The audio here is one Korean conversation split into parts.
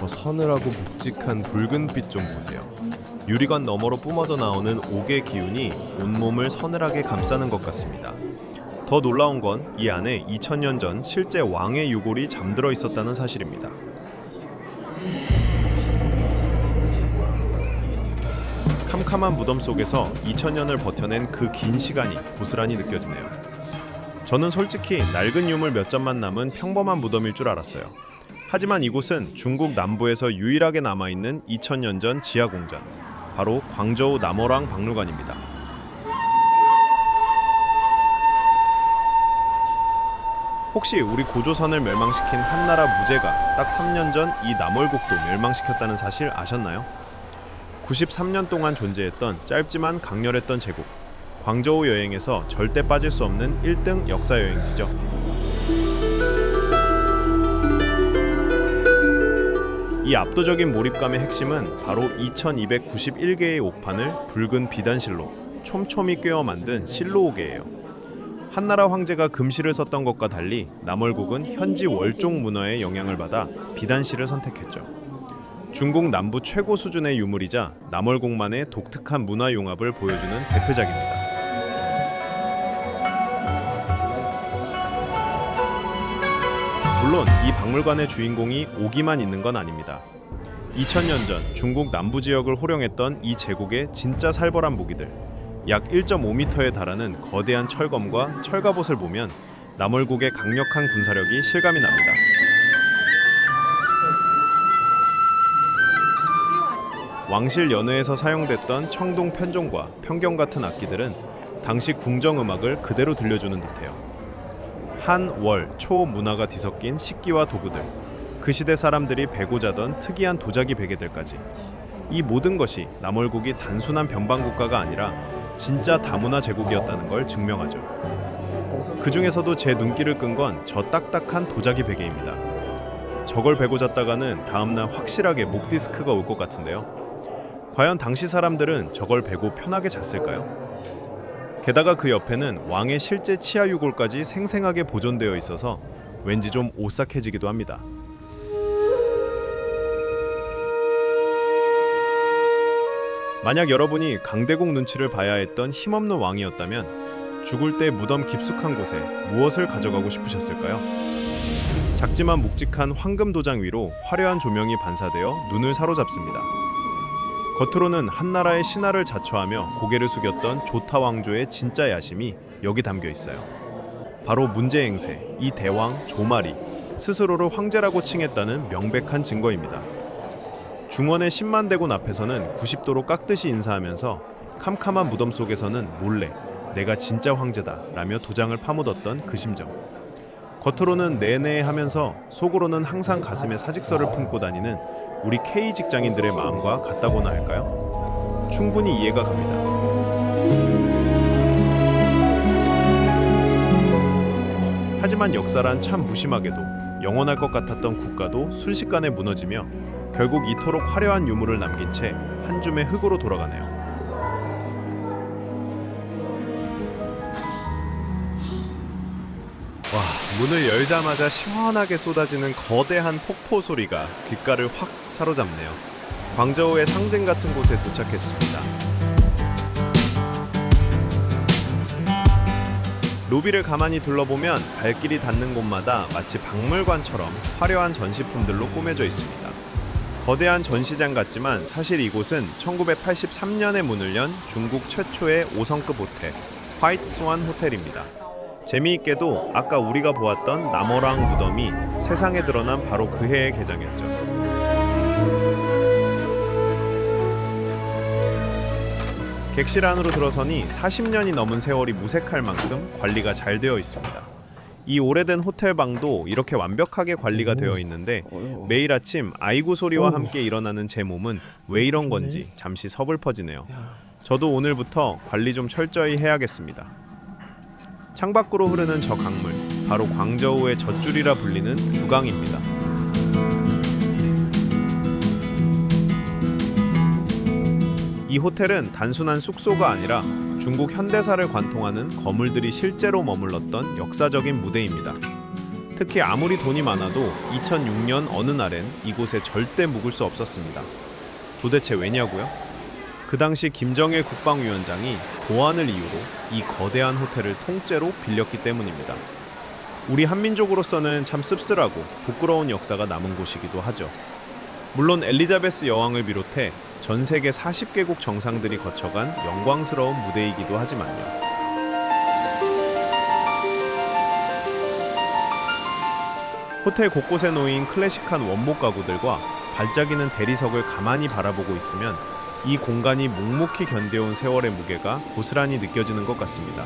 저 서늘하고 묵직한 붉은 빛 좀 보세요. 유리관 너머로 뿜어져 나오는 옥의 기운이 온몸을 서늘하게 감싸는 것 같습니다. 더 놀라운 건 이 안에 2000년 전 실제 왕의 유골이 잠들어 있었다는 사실입니다. 캄캄한 무덤 속에서 2000년을 버텨낸 그 긴 시간이 고스란히 느껴지네요. 저는 솔직히 낡은 유물 몇 점만 남은 평범한 무덤일 줄 알았어요. 하지만 이곳은 중국 남부에서 유일하게 남아있는 2000년 전 지하 공전, 바로 광저우 남월왕 박물관입니다. 혹시 우리 고조선을 멸망시킨 한나라 무제가 딱 3년 전 이 남월국도 멸망시켰다는 사실 아셨나요? 93년 동안 존재했던 짧지만 강렬했던 제국, 광저우 여행에서 절대 빠질 수 없는 1등 역사 여행지죠. 이 압도적인 몰입감의 핵심은 바로 2291개의 옥판을 붉은 비단실로 촘촘히 꿰어 만든 실로옥이에요. 한나라 황제가 금실을 썼던 것과 달리 남월국은 현지 월종 문화의 영향을 받아 비단실을 선택했죠. 중국 남부 최고 수준의 유물이자 남월국만의 독특한 문화 융합을 보여주는 대표작입니다. 물론 이 박물관의 주인공이 옥이만 있는 건 아닙니다. 2000년 전 중국 남부 지역을 호령했던 이 제국의 진짜 살벌한 무기들, 약 1.5m에 달하는 거대한 철검과 철갑옷을 보면 남월국의 강력한 군사력이 실감이 납니다. 왕실 연회에서 사용됐던 청동 편종과 편경 같은 악기들은 당시 궁정 음악을 그대로 들려주는 듯해요. 한, 월, 초 문화가 뒤섞인 식기와 도구들, 그 시대 사람들이 베고 자던 특이한 도자기 베개들까지, 이 모든 것이 남월국이 단순한 변방국가가 아니라 진짜 다문화 제국이었다는 걸 증명하죠. 그 중에서도 제 눈길을 끈 건 저 딱딱한 도자기 베개입니다. 저걸 베고 잤다가는 다음날 확실하게 목 디스크가 올 것 같은데요. 과연 당시 사람들은 저걸 베고 편하게 잤을까요? 게다가 그 옆에는 왕의 실제 치아 유골까지 생생하게 보존되어 있어서 왠지 좀 오싹해지기도 합니다. 만약 여러분이 강대국 눈치를 봐야 했던 힘없는 왕이었다면 죽을 때 무덤 깊숙한 곳에 무엇을 가져가고 싶으셨을까요? 작지만 묵직한 황금 도장 위로 화려한 조명이 반사되어 눈을 사로잡습니다. 겉으로는 한나라의 신하를 자처하며 고개를 숙였던 조타 왕조의 진짜 야심이 여기 담겨 있어요. 바로 문제행세, 이 대왕 조말이 스스로를 황제라고 칭했다는 명백한 증거입니다. 중원의 10만 대군 앞에서는 90도로 깎듯이 인사하면서 캄캄한 무덤 속에서는 몰래 내가 진짜 황제다 라며 도장을 파묻었던 그 심정. 겉으로는 네네 하면서 속으로는 항상 가슴에 사직서를 품고 다니는 우리 K 직장인들의 마음과 같다고나 할까요? 충분히 이해가 갑니다. 하지만 역사란 참 무심하게도 영원할 것 같았던 국가도 순식간에 무너지며 결국 이토록 화려한 유물을 남긴 채 한 줌의 흙으로 돌아가네요. 와, 문을 열자마자 시원하게 쏟아지는 거대한 폭포 소리가 귓가를 확 사로잡네요. 광저우의 상징 같은 곳에 도착했습니다. 로비를 가만히 둘러보면 발길이 닿는 곳마다 마치 박물관처럼 화려한 전시품들로 꾸며져 있습니다. 거대한 전시장 같지만 사실 이곳은 1983년에 문을 연 중국 최초의 5성급 호텔, 화이트 스완 호텔입니다. 재미있게도 아까 우리가 보았던 남월왕 무덤이 세상에 드러난 바로 그 해에 개장했죠. 객실 안으로 들어서니 40년이 넘은 세월이 무색할 만큼 관리가 잘 되어 있습니다. 이 오래된 호텔 방도 이렇게 완벽하게 관리가 되어 있는데 매일 아침 아이고 소리와 함께 일어나는 제 몸은 왜 이런 건지 잠시 서글퍼지네요. 저도 오늘부터 관리 좀 철저히 해야겠습니다. 창밖으로 흐르는 저 강물, 바로 광저우의 젖줄이라 불리는 주강입니다. 이 호텔은 단순한 숙소가 아니라 중국 현대사를 관통하는 거물들이 실제로 머물렀던 역사적인 무대입니다. 특히 아무리 돈이 많아도 2006년 어느 날엔 이곳에 절대 묵을 수 없었습니다. 도대체 왜냐고요? 그 당시 김정일 국방위원장이 보안을 이유로 이 거대한 호텔을 통째로 빌렸기 때문입니다. 우리 한민족으로서는 참 씁쓸하고 부끄러운 역사가 남은 곳이기도 하죠. 물론 엘리자베스 여왕을 비롯해 전 세계 40개국 정상들이 거쳐간 영광스러운 무대이기도 하지만요. 호텔 곳곳에 놓인 클래식한 원목 가구들과 반짝이는 대리석을 가만히 바라보고 있으면 이 공간이 묵묵히 견뎌온 세월의 무게가 고스란히 느껴지는 것 같습니다.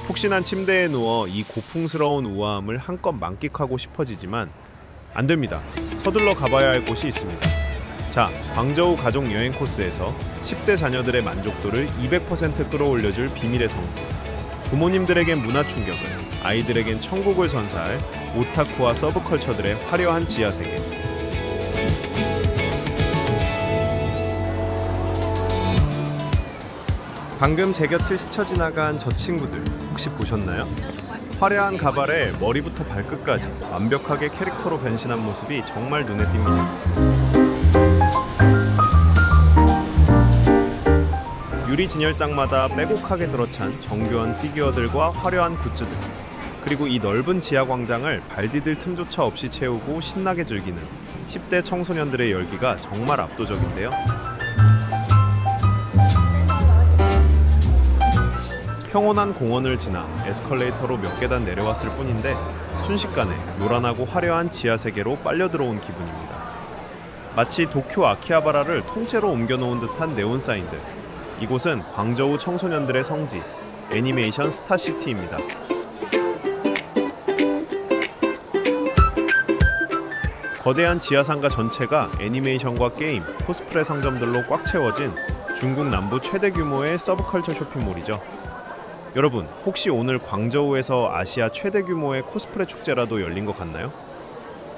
푹신한 침대에 누워 이 고풍스러운 우아함을 한껏 만끽하고 싶어지지만 안 됩니다. 서둘러 가봐야 할 곳이 있습니다. 자, 광저우 가족 여행 코스에서 10대 자녀들의 만족도를 200% 끌어올려줄 비밀의 성지. 부모님들에겐 문화 충격을, 아이들에겐 천국을 선사할 오타쿠와 서브컬처들의 화려한 지하세계. 방금 제 곁을 스쳐 지나간 저 친구들 혹시 보셨나요? 화려한 가발에 머리부터 발끝까지 완벽하게 캐릭터로 변신한 모습이 정말 눈에 띕니다. 유리 진열장마다 빼곡하게 들어찬 정교한 피규어들과 화려한 굿즈들, 그리고 이 넓은 지하 광장을 발디딜 틈조차 없이 채우고 신나게 즐기는 10대 청소년들의 열기가 정말 압도적인데요. 평온한 공원을 지나 에스컬레이터로 몇 계단 내려왔을 뿐인데 순식간에 요란하고 화려한 지하 세계로 빨려 들어온 기분입니다. 마치 도쿄 아키하바라를 통째로 옮겨놓은 듯한 네온 사인들. 이곳은 광저우 청소년들의 성지, 애니메이션 스타시티입니다. 거대한 지하상가 전체가 애니메이션과 게임, 코스프레 상점들로 꽉 채워진 중국 남부 최대 규모의 서브컬처 쇼핑몰이죠. 여러분, 혹시 오늘 광저우에서 아시아 최대 규모의 코스프레 축제라도 열린 것 같나요?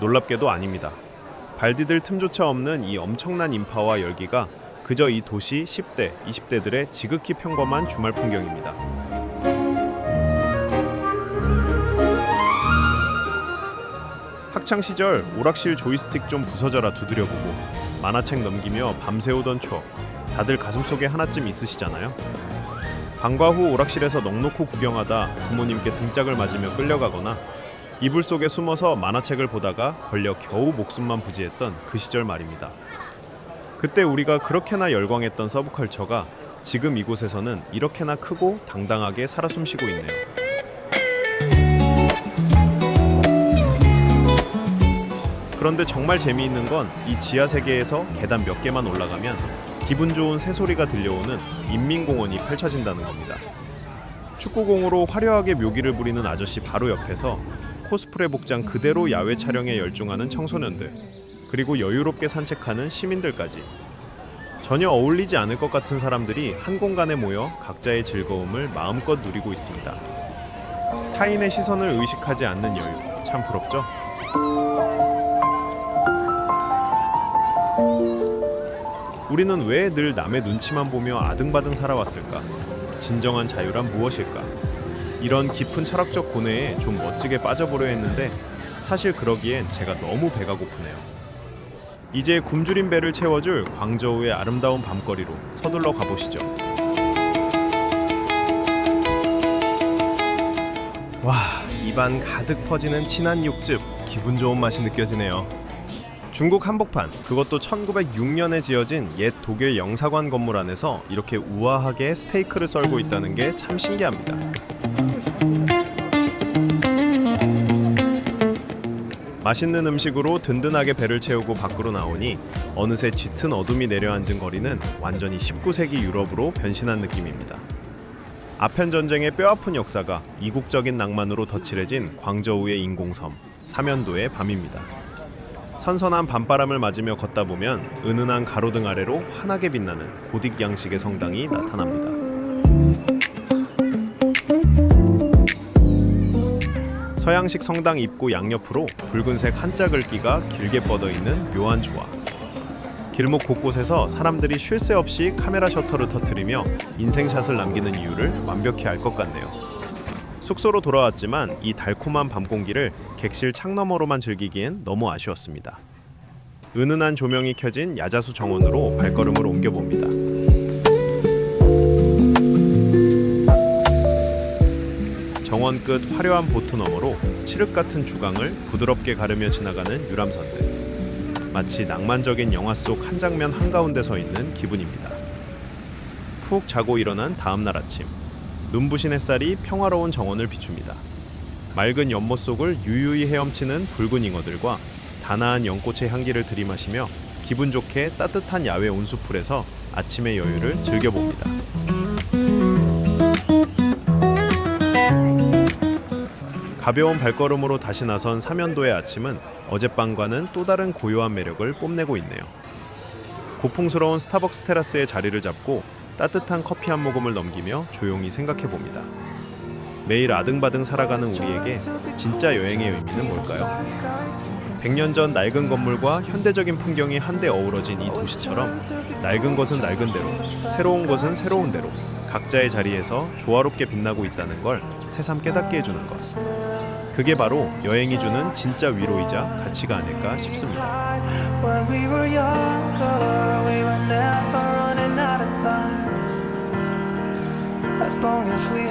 놀랍게도 아닙니다. 발디딜 틈조차 없는 이 엄청난 인파와 열기가 그저 이 도시 10대, 20대들의 지극히 평범한 주말 풍경입니다. 학창시절 오락실 조이스틱 좀 부서져라 두드려보고 만화책 넘기며 밤새우던 추억, 다들 가슴속에 하나쯤 있으시잖아요. 방과 후 오락실에서 넋놓고 구경하다 부모님께 등짝을 맞으며 끌려가거나 이불 속에 숨어서 만화책을 보다가 걸려 겨우 목숨만 부지했던 그 시절 말입니다. 그때 우리가 그렇게나 열광했던 서브컬처가 지금 이곳에서는 이렇게나 크고 당당하게 살아 숨쉬고 있네요. 그런데 정말 재미있는 건 이 지하 세계에서 계단 몇 개만 올라가면 기분 좋은 새소리가 들려오는 인민공원이 펼쳐진다는 겁니다. 축구공으로 화려하게 묘기를 부리는 아저씨 바로 옆에서 코스프레 복장 그대로 야외 촬영에 열중하는 청소년들, 그리고 여유롭게 산책하는 시민들까지 전혀 어울리지 않을 것 같은 사람들이 한 공간에 모여 각자의 즐거움을 마음껏 누리고 있습니다. 타인의 시선을 의식하지 않는 여유, 참 부럽죠? 우리는 왜 늘 남의 눈치만 보며 아등바등 살아왔을까? 진정한 자유란 무엇일까? 이런 깊은 철학적 고뇌에 좀 멋지게 빠져보려 했는데 사실 그러기엔 제가 너무 배가 고프네요. 이제 굶주린 배를 채워줄 광저우의 아름다운 밤거리로 서둘러 가보시죠. 와, 입안 가득 퍼지는 진한 육즙, 기분 좋은 맛이 느껴지네요. 중국 한복판, 그것도 1906년에 지어진 옛 독일 영사관 건물 안에서 이렇게 우아하게 스테이크를 썰고 있다는 게 참 신기합니다. 맛있는 음식으로 든든하게 배를 채우고 밖으로 나오니 어느새 짙은 어둠이 내려앉은 거리는 완전히 19세기 유럽으로 변신한 느낌입니다. 아편 전쟁의 뼈아픈 역사가 이국적인 낭만으로 덧칠해진 광저우의 인공섬, 사면도의 밤입니다. 선선한 밤바람을 맞으며 걷다 보면 은은한 가로등 아래로 환하게 빛나는 고딕 양식의 성당이 나타납니다. 서양식 성당 입구 양옆으로 붉은색 한자 글귀가 길게 뻗어있는 묘한 조화. 길목 곳곳에서 사람들이 쉴 새 없이 카메라 셔터를 터뜨리며 인생샷을 남기는 이유를 완벽히 알 것 같네요. 숙소로 돌아왔지만 이 달콤한 밤 공기를 객실 창너머로만 즐기기엔 너무 아쉬웠습니다. 은은한 조명이 켜진 야자수 정원으로 발걸음을 옮겨봅니다. 정원 끝 화려한 보트 너머로 칠흑 같은 주강을 부드럽게 가르며 지나가는 유람선들. 마치 낭만적인 영화 속 한 장면 한가운데 서 있는 기분입니다. 푹 자고 일어난 다음 날 아침, 눈부신 햇살이 평화로운 정원을 비춥니다. 맑은 연못 속을 유유히 헤엄치는 붉은 잉어들과 단아한 연꽃의 향기를 들이마시며 기분 좋게 따뜻한 야외 온수풀에서 아침의 여유를 즐겨봅니다. 가벼운 발걸음으로 다시 나선 삼연도의 아침은 어젯밤과는 또 다른 고요한 매력을 뽐내고 있네요. 고풍스러운 스타벅스 테라스에 자리를 잡고 따뜻한 커피 한 모금을 넘기며 조용히 생각해 봅니다. 매일 아등바등 살아가는 우리에게 진짜 여행의 의미는 뭘까요? 100년 전 낡은 건물과 현대적인 풍경이 한데 어우러진 이 도시처럼 낡은 것은 낡은 대로, 새로운 것은 새로운 대로 각자의 자리에서 조화롭게 빛나고 있다는 걸 새삼 깨닫게 해주는 것. 그게 바로 여행이 주는 진짜 위로이자 가치가 아닐까 싶습니다. When we were younger, we were never running out of time. As long as we